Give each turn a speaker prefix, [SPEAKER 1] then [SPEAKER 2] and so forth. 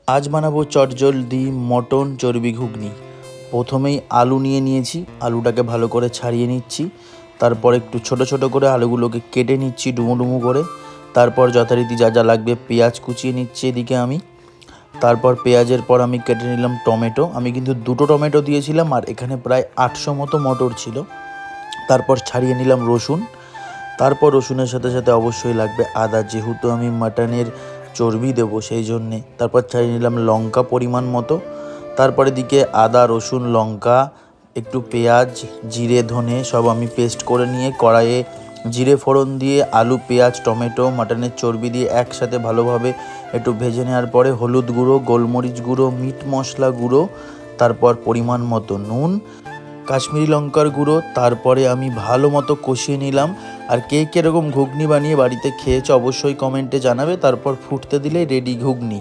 [SPEAKER 1] আজ বানাবো চটজলদি মটন চর্বি ঘুগনি। প্রথমেই আলু নিয়ে নিয়েছি, আলুটাকে ভালো করে ছাড়িয়ে নিচ্ছি। তারপর একটু ছোট ছোট করে আলুগুলোকে কেটে নিচ্ছি ডুমো ডুমো করে। তারপর যথারীতি যা যা লাগবে পেঁয়াজ কুচিয়ে নিচ্ছি এদিকে আমি। তারপর পেঁয়াজের পর আমি কেটে নিলাম টমেটো। আমি কিন্তু দুটো টমেটো দিয়েছিলাম, আর এখানে প্রায় 800 মতো মটর ছিল। তারপর ছাড়িয়ে নিলাম রসুন। তারপর রসুনের সাথে সাথে অবশ্যই লাগবে আদা, যেহেতু আমি মাটনের চর্বি দেবো সেই জন্যে। তারপর ছাড়িয়ে নিলাম লঙ্কা পরিমাণ মতো। তারপরে দিকে আদা, রসুন, লঙ্কা, একটু পেঁয়াজ, জিরে, ধনে সব আমি পেস্ট করে নিয়ে কড়াইয়ে জিরে ফোড়ন দিয়ে আলু, পেঁয়াজ, টমেটো, মাটনের চর্বি দিয়ে একসাথে ভালোভাবে একটু ভেজে নেওয়ার পরে হলুদ গুঁড়ো, গোলমরিচ গুঁড়ো, মিট মশলা গুঁড়ো, তারপর পরিমাণ মতো নুন, কাশ্মীরি লঙ্কার গুঁড়ো, তারপরে আমি ভালো মতো কষিয়ে নিলাম। আর কে কীরকম ঘুগনি বানিয়ে বাড়িতে খেয়েছে অবশ্যই কমেন্টে জানাবে। তারপর ফুটতে দিলে রেডি ঘুগনি।